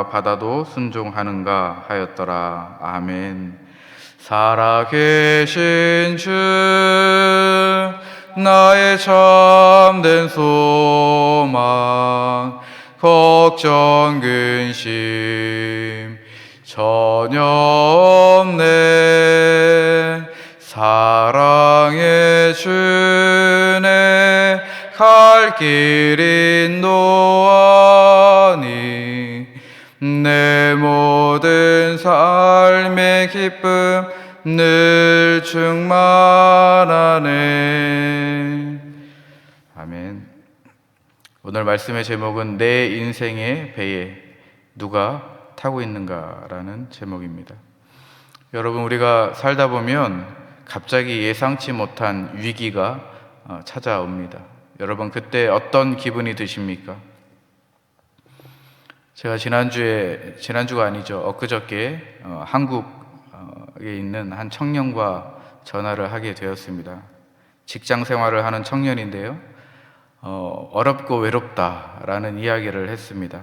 바다도 순종하는가 하였더라. 아멘. 살아계신 주, 나의 참된 소망, 걱정 근심 전혀 없네. 사랑의 주네 갈 길 인도하니 내 모든 삶의 기쁨 늘 충만하네. 아멘. 오늘 말씀의 제목은 내 인생의 배에 누가 타고 있는가라는 제목입니다. 여러분, 우리가 살다 보면 갑자기 예상치 못한 위기가 찾아옵니다. 여러분, 그때 어떤 기분이 드십니까? 제가 지난주가 아니죠. 엊그저께 한국에 있는 한 청년과 전화를 하게 되었습니다. 직장 생활을 하는 청년인데요. 어렵고 외롭다라는 이야기를 했습니다.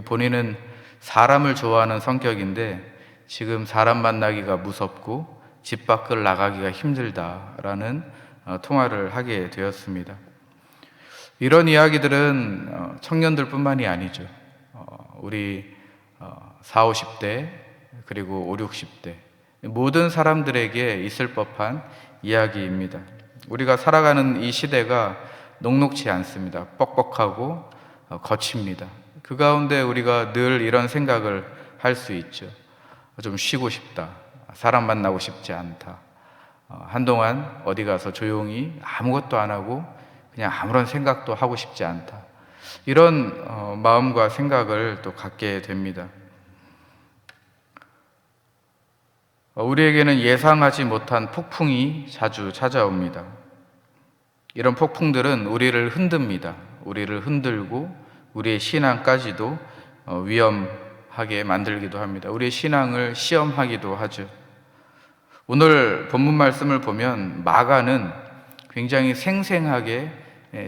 본인은 사람을 좋아하는 성격인데 지금 사람 만나기가 무섭고 집 밖을 나가기가 힘들다라는 통화를 하게 되었습니다. 이런 이야기들은 청년들뿐만이 아니죠. 우리 40, 50대 그리고 50, 60대 모든 사람들에게 있을 법한 이야기입니다. 우리가 살아가는 이 시대가 녹록지 않습니다. 뻑뻑하고 거칩니다. 그 가운데 우리가 늘 이런 생각을 할 수 있죠. 좀 쉬고 싶다. 사람 만나고 싶지 않다. 한동안 어디 가서 조용히 아무것도 안 하고 그냥 아무런 생각도 하고 싶지 않다. 이런 마음과 생각을 또 갖게 됩니다. 우리에게는 예상하지 못한 폭풍이 자주 찾아옵니다. 이런 폭풍들은 우리를 흔듭니다. 우리를 흔들고 우리의 신앙까지도 위험하게 만들기도 합니다. 우리의 신앙을 시험하기도 하죠. 오늘 본문 말씀을 보면 마가는 굉장히 생생하게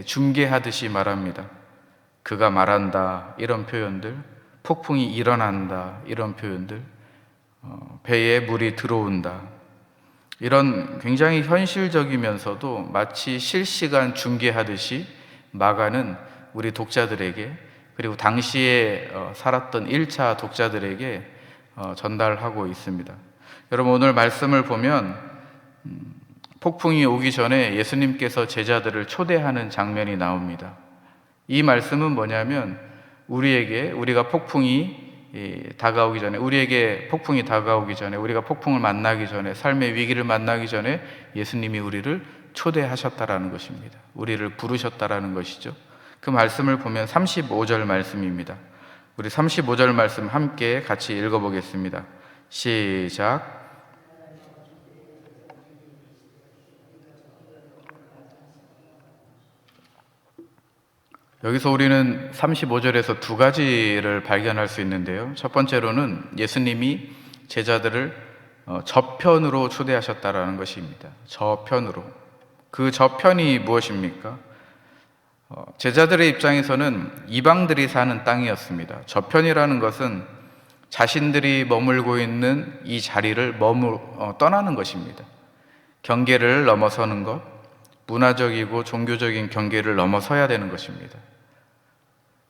중계하듯이 말합니다. 그가 말한다, 이런 표현들, 폭풍이 일어난다, 이런 표현들, 배에 물이 들어온다, 이런 굉장히 현실적이면서도 마치 실시간 중계하듯이 마가는 우리 독자들에게, 그리고 당시에 살았던 1차 독자들에게 전달하고 있습니다. 여러분, 오늘 말씀을 보면 폭풍이 오기 전에 예수님께서 제자들을 초대하는 장면이 나옵니다. 이 말씀은 뭐냐면 우리가 폭풍이 다가오기 전에, 우리가 폭풍을 만나기 전에, 삶의 위기를 만나기 전에 예수님이 우리를 초대하셨다라는 것입니다. 우리를 부르셨다라는 것이죠. 그 말씀을 보면 35절 말씀입니다. 우리 35절 말씀 함께 같이 읽어보겠습니다. 시작. 여기서 우리는 35절에서 두 가지를 발견할 수 있는데요. 첫 번째로는 예수님이 제자들을 저편으로 초대하셨다라는 것입니다. 저편으로. 그 저편이 무엇입니까? 제자들의 입장에서는 이방들이 사는 땅이었습니다. 저편이라는 것은 자신들이 머물고 있는 이 자리를 떠나는 것입니다. 경계를 넘어서는 것, 문화적이고 종교적인 경계를 넘어서야 되는 것입니다.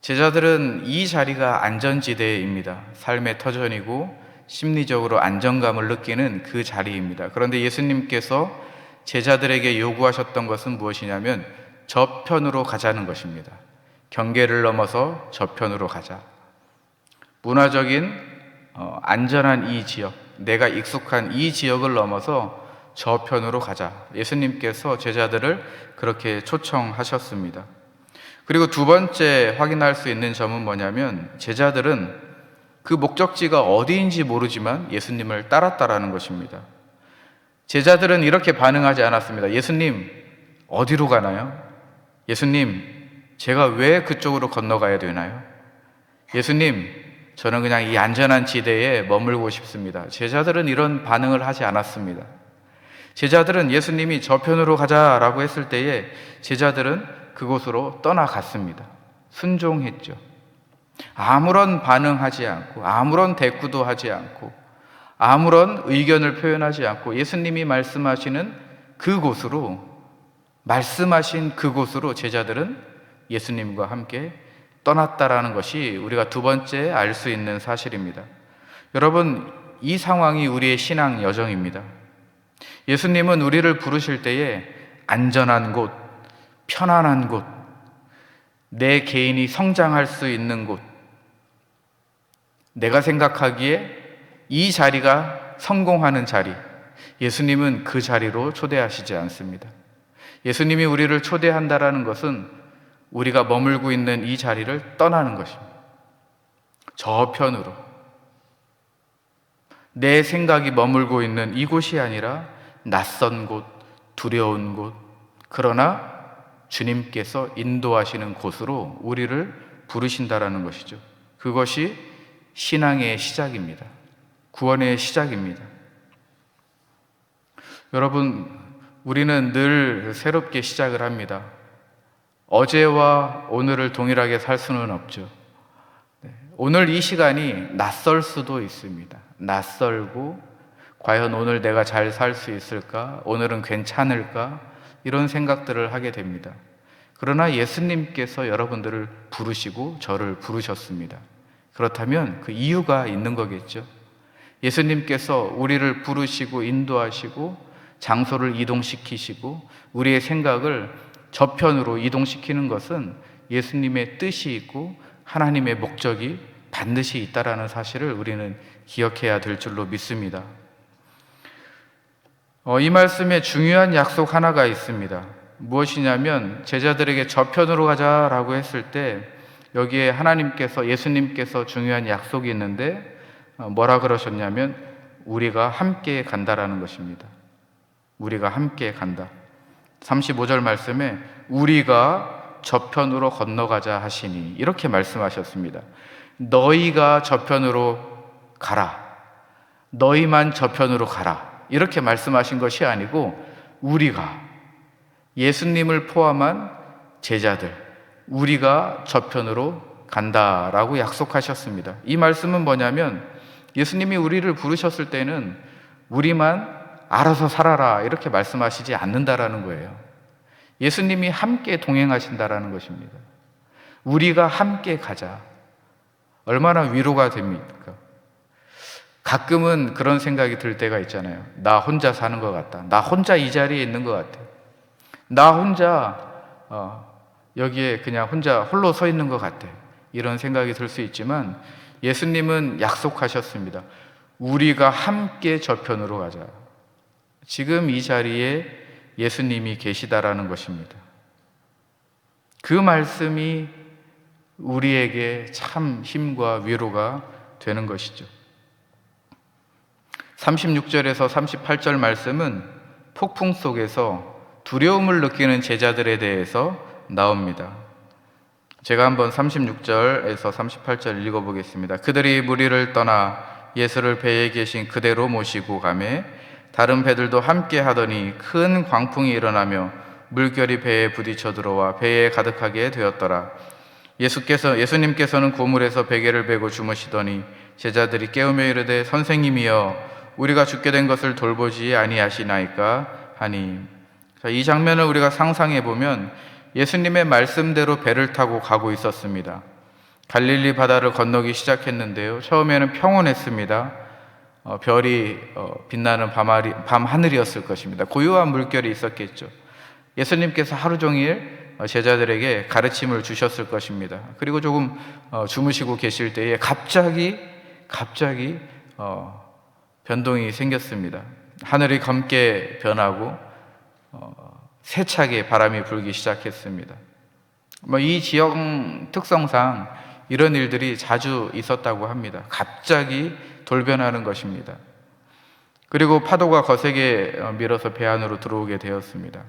제자들은 이 자리가 안전지대입니다. 삶의 터전이고 심리적으로 안정감을 느끼는 그 자리입니다. 그런데 예수님께서 제자들에게 요구하셨던 것은 무엇이냐면 저편으로 가자는 것입니다. 경계를 넘어서 저편으로 가자. 문화적인 안전한 이 지역, 내가 익숙한 이 지역을 넘어서 저편으로 가자. 예수님께서 제자들을 그렇게 초청하셨습니다. 그리고 두 번째 확인할 수 있는 점은 뭐냐면 제자들은 그 목적지가 어디인지 모르지만 예수님을 따랐다라는 것입니다. 제자들은 이렇게 반응하지 않았습니다. 예수님, 어디로 가나요? 예수님, 제가 왜 그쪽으로 건너가야 되나요? 예수님, 저는 그냥 이 안전한 지대에 머물고 싶습니다. 제자들은 이런 반응을 하지 않았습니다. 제자들은 예수님이 저편으로 가자라고 했을 때에 제자들은 그곳으로 떠나갔습니다. 순종했죠. 아무런 반응하지 않고, 아무런 대꾸도 하지 않고, 아무런 의견을 표현하지 않고 예수님이 말씀하신 그곳으로 제자들은 예수님과 함께 떠났다라는 것이 우리가 두 번째 알 수 있는 사실입니다. 여러분, 이 상황이 우리의 신앙 여정입니다. 예수님은 우리를 부르실 때에 안전한 곳, 편안한 곳, 내 개인이 성장할 수 있는 곳, 내가 생각하기에 이 자리가 성공하는 자리, 예수님은 그 자리로 초대하시지 않습니다. 예수님이 우리를 초대한다라는 것은 우리가 머물고 있는 이 자리를 떠나는 것입니다. 저편으로. 내 생각이 머물고 있는 이곳이 아니라 낯선 곳, 두려운 곳, 그러나 주님께서 인도하시는 곳으로 우리를 부르신다라는 것이죠. 그것이 신앙의 시작입니다. 구원의 시작입니다. 여러분, 우리는 늘 새롭게 시작을 합니다. 어제와 오늘을 동일하게 살 수는 없죠. 오늘 이 시간이 낯설 수도 있습니다. 낯설고, 과연 오늘 내가 잘 살 수 있을까? 오늘은 괜찮을까? 이런 생각들을 하게 됩니다. 그러나 예수님께서 여러분들을 부르시고 저를 부르셨습니다. 그렇다면 그 이유가 있는 거겠죠. 예수님께서 우리를 부르시고 인도하시고 장소를 이동시키시고 우리의 생각을 저편으로 이동시키는 것은 예수님의 뜻이 있고 하나님의 목적이 반드시 있다라는 사실을 우리는 기억해야 될 줄로 믿습니다. 이 말씀에 중요한 약속 하나가 있습니다. 무엇이냐면 제자들에게 저편으로 가자라고 했을 때 여기에 예수님께서 중요한 약속이 있는데 뭐라 그러셨냐면 우리가 함께 간다라는 것입니다. 우리가 함께 간다. 35절 말씀에 우리가 저편으로 건너가자 하시니 이렇게 말씀하셨습니다. 너희가 저편으로 가라. 너희만 저편으로 가라. 이렇게 말씀하신 것이 아니고 우리가, 예수님을 포함한 제자들, 우리가 저편으로 간다라고 약속하셨습니다. 이 말씀은 뭐냐면 예수님이 우리를 부르셨을 때는 우리만 알아서 살아라 이렇게 말씀하시지 않는다라는 거예요. 예수님이 함께 동행하신다라는 것입니다. 우리가 함께 가자. 얼마나 위로가 됩니까? 가끔은 그런 생각이 들 때가 있잖아요. 나 혼자 사는 것 같다. 나 혼자 이 자리에 있는 것 같아. 나 혼자 여기에 그냥 혼자 홀로 서 있는 것 같아. 이런 생각이 들 수 있지만 예수님은 약속하셨습니다. 우리가 함께 저편으로 가자. 지금 이 자리에 예수님이 계시다라는 것입니다. 그 말씀이 우리에게 참 힘과 위로가 되는 것이죠. 36절에서 38절 말씀은 폭풍 속에서 두려움을 느끼는 제자들에 대해서 나옵니다. 제가 한번 36절에서 38절 읽어보겠습니다. 그들이 무리를 떠나 예수를 배에 계신 그대로 모시고 가매 다른 배들도 함께 하더니 큰 광풍이 일어나며 물결이 배에 부딪혀 들어와 배에 가득하게 되었더라. 예수님께서는 고물에서 베개를 베고 주무시더니 제자들이 깨우며 이르되 선생님이여 우리가 죽게 된 것을 돌보지 아니하시나이까 하니. 이 장면을 우리가 상상해 보면 예수님의 말씀대로 배를 타고 가고 있었습니다. 갈릴리 바다를 건너기 시작했는데요. 처음에는 평온했습니다. 별이 빛나는 밤하늘이었을 것입니다. 고요한 물결이 있었겠죠. 예수님께서 하루 종일 제자들에게 가르침을 주셨을 것입니다. 그리고 조금 주무시고 계실 때에 갑자기 변동이 생겼습니다. 하늘이 검게 변하고 세차게 바람이 불기 시작했습니다. 이 지역 특성상 이런 일들이 자주 있었다고 합니다. 갑자기 돌변하는 것입니다. 그리고 파도가 거세게 밀어서 배 안으로 들어오게 되었습니다.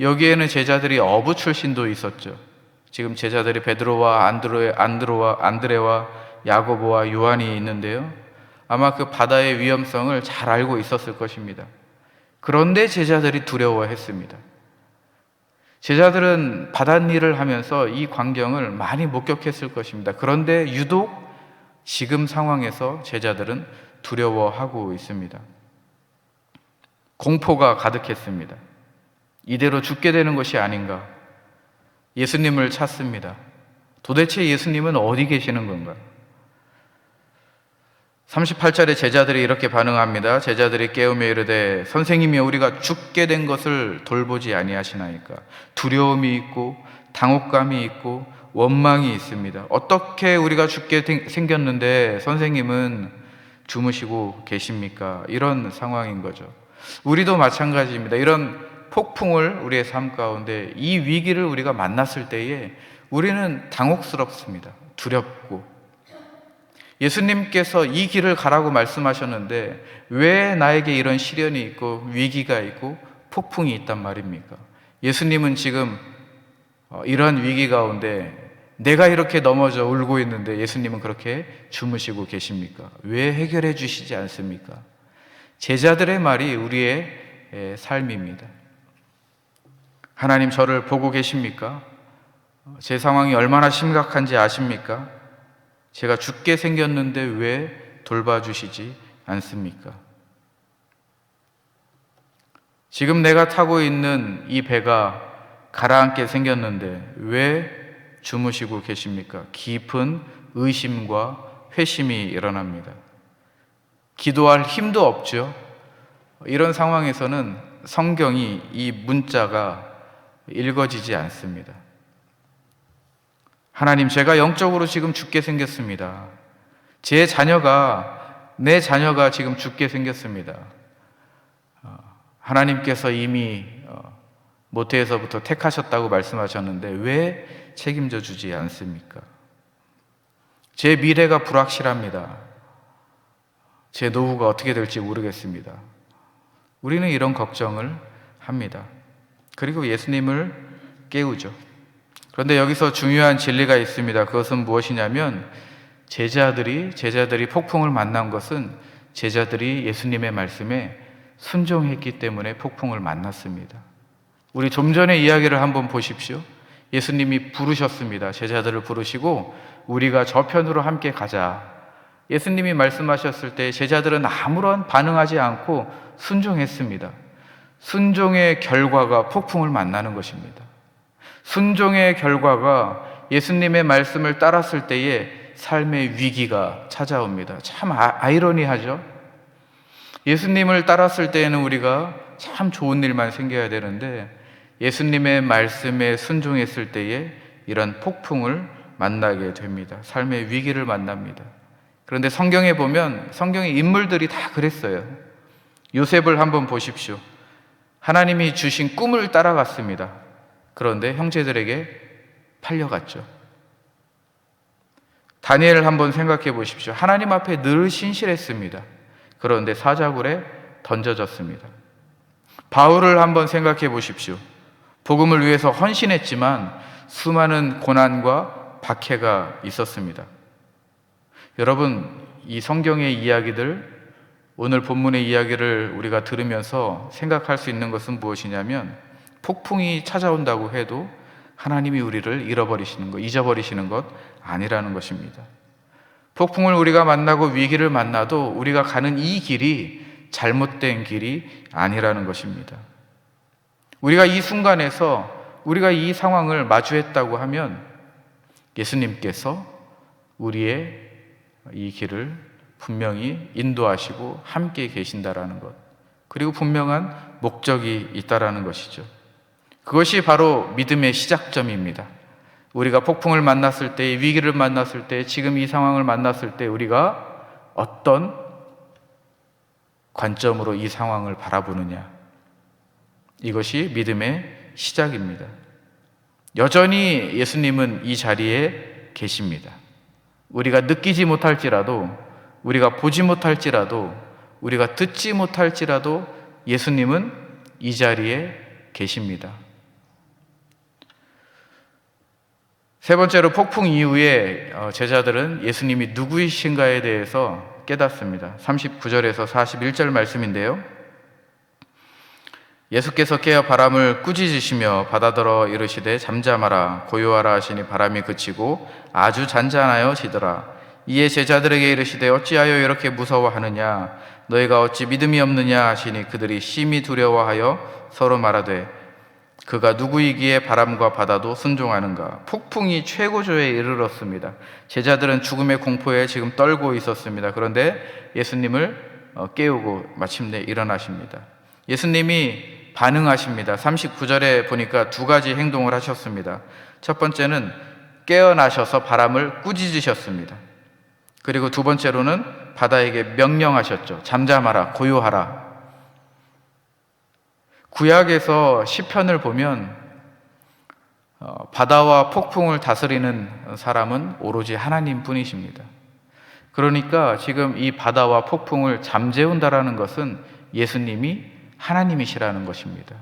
여기에는 제자들이 어부 출신도 있었죠. 지금 제자들이 베드로와 안드레와 야고보와 요한이 있는데요. 아마 그 바다의 위험성을 잘 알고 있었을 것입니다. 그런데 제자들이 두려워했습니다. 제자들은 바닷일을 하면서 이 광경을 많이 목격했을 것입니다. 그런데 유독 지금 상황에서 제자들은 두려워하고 있습니다. 공포가 가득했습니다. 이대로 죽게 되는 것이 아닌가. 예수님을 찾습니다. 도대체 예수님은 어디 계시는 건가? 38절에 제자들이 이렇게 반응합니다. 제자들이 깨우며 이르되 선생님이 우리가 죽게 된 것을 돌보지 아니하시나이까. 두려움이 있고 당혹감이 있고 원망이 있습니다. 어떻게 우리가 죽게 생겼는데 선생님은 주무시고 계십니까? 이런 상황인 거죠. 우리도 마찬가지입니다. 이런 폭풍을 우리의 삶 가운데, 이 위기를 우리가 만났을 때에 우리는 당혹스럽습니다. 두렵고. 예수님께서 이 길을 가라고 말씀하셨는데 왜 나에게 이런 시련이 있고 위기가 있고 폭풍이 있단 말입니까? 예수님은 지금 이런 위기 가운데 내가 이렇게 넘어져 울고 있는데 예수님은 그렇게 주무시고 계십니까? 왜 해결해 주시지 않습니까? 제자들의 말이 우리의 삶입니다. 하나님, 저를 보고 계십니까? 제 상황이 얼마나 심각한지 아십니까? 제가 죽게 생겼는데 왜 돌봐주시지 않습니까? 지금 내가 타고 있는 이 배가 가라앉게 생겼는데 왜 주무시고 계십니까? 깊은 의심과 회심이 일어납니다. 기도할 힘도 없죠. 이런 상황에서는 성경이, 이 문자가 읽어지지 않습니다. 하나님, 제가 영적으로 지금 죽게 생겼습니다. 내 자녀가 지금 죽게 생겼습니다. 하나님께서 이미 모태에서부터 택하셨다고 말씀하셨는데 왜 책임져 주지 않습니까? 제 미래가 불확실합니다. 제 노후가 어떻게 될지 모르겠습니다. 우리는 이런 걱정을 합니다. 그리고 예수님을 깨우죠. 그런데 여기서 중요한 진리가 있습니다. 그것은 무엇이냐면 제자들이 폭풍을 만난 것은 제자들이 예수님의 말씀에 순종했기 때문에 폭풍을 만났습니다. 우리 좀 전에 이야기를 한번 보십시오. 예수님이 부르셨습니다. 제자들을 부르시고 우리가 저편으로 함께 가자. 예수님이 말씀하셨을 때 제자들은 아무런 반응하지 않고 순종했습니다. 순종의 결과가 폭풍을 만나는 것입니다. 순종의 결과가 예수님의 말씀을 따랐을 때에 삶의 위기가 찾아옵니다. 참 아이러니하죠? 예수님을 따랐을 때에는 우리가 참 좋은 일만 생겨야 되는데 예수님의 말씀에 순종했을 때에 이런 폭풍을 만나게 됩니다. 삶의 위기를 만납니다. 그런데 성경에 보면 성경의 인물들이 다 그랬어요. 요셉을 한번 보십시오. 하나님이 주신 꿈을 따라갔습니다. 그런데 형제들에게 팔려갔죠. 다니엘을 한번 생각해 보십시오. 하나님 앞에 늘 신실했습니다. 그런데 사자굴에 던져졌습니다. 바울을 한번 생각해 보십시오. 복음을 위해서 헌신했지만 수많은 고난과 박해가 있었습니다. 여러분, 이 성경의 이야기들, 오늘 본문의 이야기를 우리가 들으면서 생각할 수 있는 것은 무엇이냐면 폭풍이 찾아온다고 해도 하나님이 우리를 잊어버리시는 것 아니라는 것입니다. 폭풍을 우리가 만나고 위기를 만나도 우리가 가는 이 길이 잘못된 길이 아니라는 것입니다. 우리가 이 순간에서 우리가 이 상황을 마주했다고 하면 예수님께서 우리의 이 길을 분명히 인도하시고 함께 계신다라는 것, 그리고 분명한 목적이 있다라는 것이죠. 그것이 바로 믿음의 시작점입니다. 우리가 폭풍을 만났을 때, 위기를 만났을 때, 지금 이 상황을 만났을 때 우리가 어떤 관점으로 이 상황을 바라보느냐, 이것이 믿음의 시작입니다. 여전히 예수님은 이 자리에 계십니다. 우리가 느끼지 못할지라도, 우리가 보지 못할지라도, 우리가 듣지 못할지라도 예수님은 이 자리에 계십니다. 세 번째로, 폭풍 이후에 제자들은 예수님이 누구이신가에 대해서 깨닫습니다. 39절에서 41절 말씀인데요. 예수께서 깨어 바람을 꾸짖으시며 바다더러 이르시되 잠잠하라 고요하라 하시니 바람이 그치고 아주 잔잔하여지더라. 이에 제자들에게 이르시되 어찌하여 이렇게 무서워하느냐 너희가 어찌 믿음이 없느냐 하시니 그들이 심히 두려워하여 서로 말하되 그가 누구이기에 바람과 바다도 순종하는가. 폭풍이 최고조에 이르렀습니다. 제자들은 죽음의 공포에 지금 떨고 있었습니다. 그런데 예수님을 깨우고 마침내 일어나십니다. 예수님이 반응하십니다. 39절에 보니까 두 가지 행동을 하셨습니다. 첫 번째는 깨어나셔서 바람을 꾸짖으셨습니다. 그리고 두 번째로는 바다에게 명령하셨죠. 잠잠하라, 고요하라. 구약에서 시편을 보면 바다와 폭풍을 다스리는 사람은 오로지 하나님 뿐이십니다. 그러니까 지금 이 바다와 폭풍을 잠재운다라는 것은 예수님이 하나님이시라는 것입니다.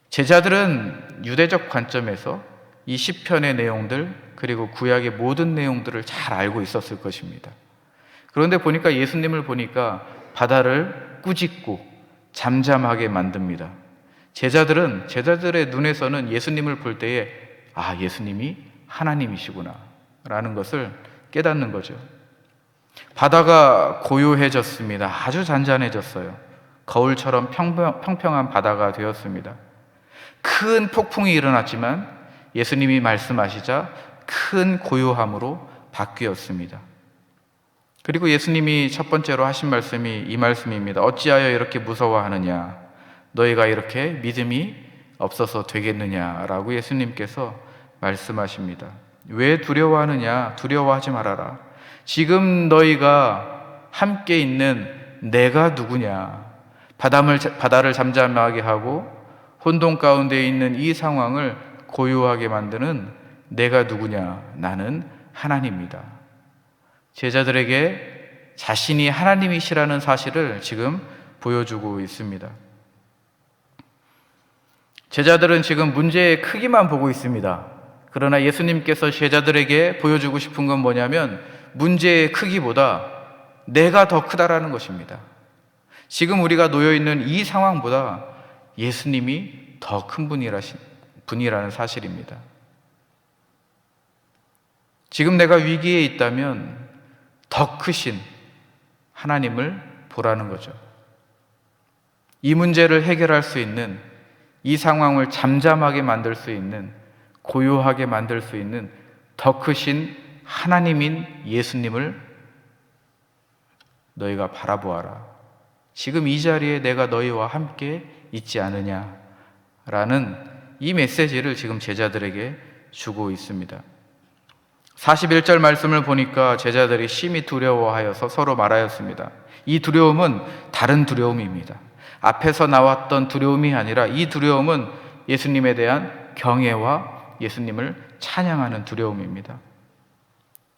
제자들은 유대적 관점에서 이 시편의 내용들 그리고 구약의 모든 내용들을 잘 알고 있었을 것입니다. 그런데 보니까 예수님을 보니까 바다를 꾸짖고 잠잠하게 만듭니다. 제자들의 눈에서는 예수님을 볼 때에 예수님이 하나님이시구나 라는 것을 깨닫는 거죠. 바다가 고요해졌습니다. 아주 잔잔해졌어요. 거울처럼 평평한 바다가 되었습니다. 큰 폭풍이 일어났지만 예수님이 말씀하시자 큰 고요함으로 바뀌었습니다. 그리고 예수님이 첫 번째로 하신 말씀이 이 말씀입니다. 어찌하여 이렇게 무서워하느냐 너희가 이렇게 믿음이 없어서 되겠느냐라고 예수님께서 말씀하십니다. 왜 두려워하느냐? 두려워하지 말아라. 지금 너희가 함께 있는 내가 누구냐? 바다를 잠잠하게 하고 혼돈 가운데 있는 이 상황을 고요하게 만드는 내가 누구냐? 나는 하나님이다. 제자들에게 자신이 하나님이시라는 사실을 지금 보여주고 있습니다. 제자들은 지금 문제의 크기만 보고 있습니다. 그러나 예수님께서 제자들에게 보여주고 싶은 건 뭐냐면 문제의 크기보다 내가 더 크다라는 것입니다. 지금 우리가 놓여있는 이 상황보다 예수님이 더 큰 분이라는 사실입니다. 지금 내가 위기에 있다면 더 크신 하나님을 보라는 거죠. 이 문제를 해결할 수 있는, 이 상황을 잠잠하게 만들 수 있는, 고요하게 만들 수 있는 더 크신 하나님인 예수님을 너희가 바라보아라. 지금 이 자리에 내가 너희와 함께 있지 않으냐라는 이 메시지를 지금 제자들에게 주고 있습니다. 41절 말씀을 보니까 제자들이 심히 두려워하여서 서로 말하였습니다. 이 두려움은 다른 두려움입니다. 앞에서 나왔던 두려움이 아니라 이 두려움은 예수님에 대한 경외와 예수님을 찬양하는 두려움입니다.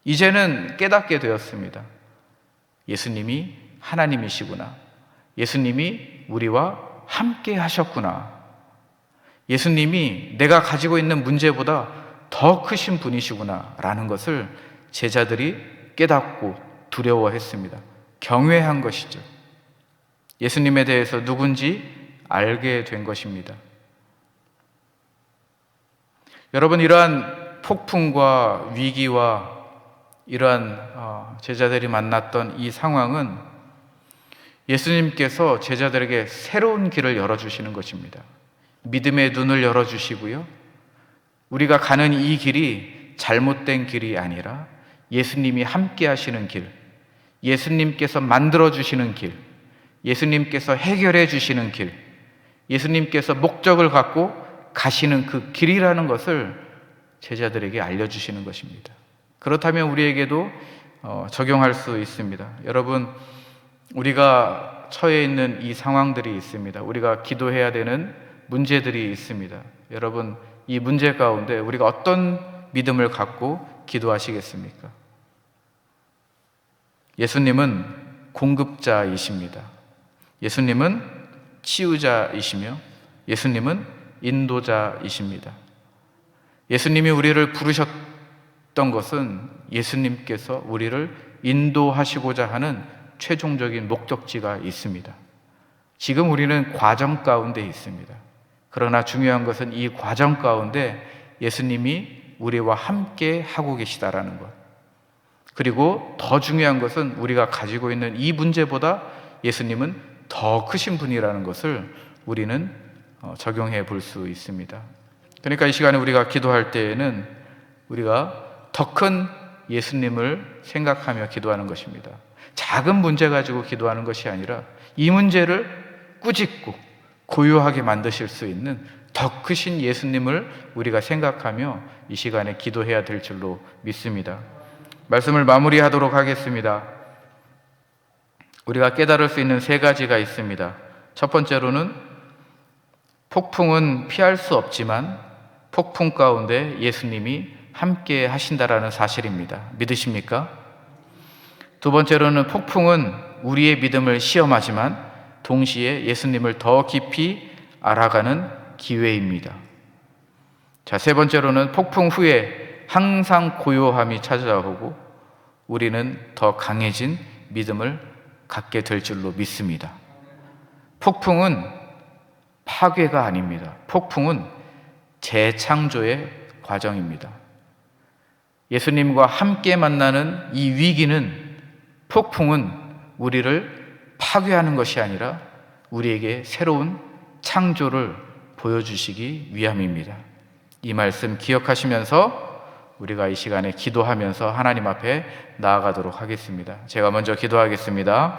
이제는 깨닫게 되었습니다. 예수님이 하나님이시구나. 예수님이 우리와 함께 하셨구나. 예수님이 내가 가지고 있는 문제보다 더 크신 분이시구나 라는 것을 제자들이 깨닫고 두려워했습니다. 경외한 것이죠. 예수님에 대해서 누군지 알게 된 것입니다. 여러분, 이러한 폭풍과 위기와 이러한 제자들이 만났던 이 상황은 예수님께서 제자들에게 새로운 길을 열어주시는 것입니다. 믿음의 눈을 열어주시고요. 우리가 가는 이 길이 잘못된 길이 아니라 예수님이 함께 하시는 길, 예수님께서 만들어주시는 길, 예수님께서 해결해 주시는 길, 예수님께서 목적을 갖고 가시는 그 길이라는 것을 제자들에게 알려주시는 것입니다. 그렇다면 우리에게도 적용할 수 있습니다. 여러분, 우리가 처해 있는 이 상황들이 있습니다. 우리가 기도해야 되는 문제들이 있습니다. 여러분, 이 문제 가운데 우리가 어떤 믿음을 갖고 기도하시겠습니까? 예수님은 공급자이십니다. 예수님은 치유자이시며 예수님은 인도자이십니다. 예수님이 우리를 부르셨던 것은 예수님께서 우리를 인도하시고자 하는 최종적인 목적지가 있습니다. 지금 우리는 과정 가운데 있습니다. 그러나 중요한 것은 이 과정 가운데 예수님이 우리와 함께 하고 계시다라는 것. 그리고 더 중요한 것은 우리가 가지고 있는 이 문제보다 예수님은 더 크신 분이라는 것을 우리는 적용해 볼 수 있습니다. 그러니까 이 시간에 우리가 기도할 때에는 우리가 더 큰 예수님을 생각하며 기도하는 것입니다. 작은 문제 가지고 기도하는 것이 아니라 이 문제를 꾸짖고 고요하게 만드실 수 있는 더 크신 예수님을 우리가 생각하며 이 시간에 기도해야 될 줄로 믿습니다. 말씀을 마무리하도록 하겠습니다. 우리가 깨달을 수 있는 세 가지가 있습니다. 첫 번째로는 폭풍은 피할 수 없지만 폭풍 가운데 예수님이 함께 하신다라는 사실입니다. 믿으십니까? 두 번째로는 폭풍은 우리의 믿음을 시험하지만 동시에 예수님을 더 깊이 알아가는 기회입니다. 자, 세 번째로는 폭풍 후에 항상 고요함이 찾아오고 우리는 더 강해진 믿음을 갖게 될 줄로 믿습니다. 폭풍은 파괴가 아닙니다. 폭풍은 재창조의 과정입니다. 예수님과 함께 만나는 이 위기는, 폭풍은 우리를 파괴하는 것이 아니라 우리에게 새로운 창조를 보여주시기 위함입니다. 이 말씀 기억하시면서 우리가 이 시간에 기도하면서 하나님 앞에 나아가도록 하겠습니다. 제가 먼저 기도하겠습니다.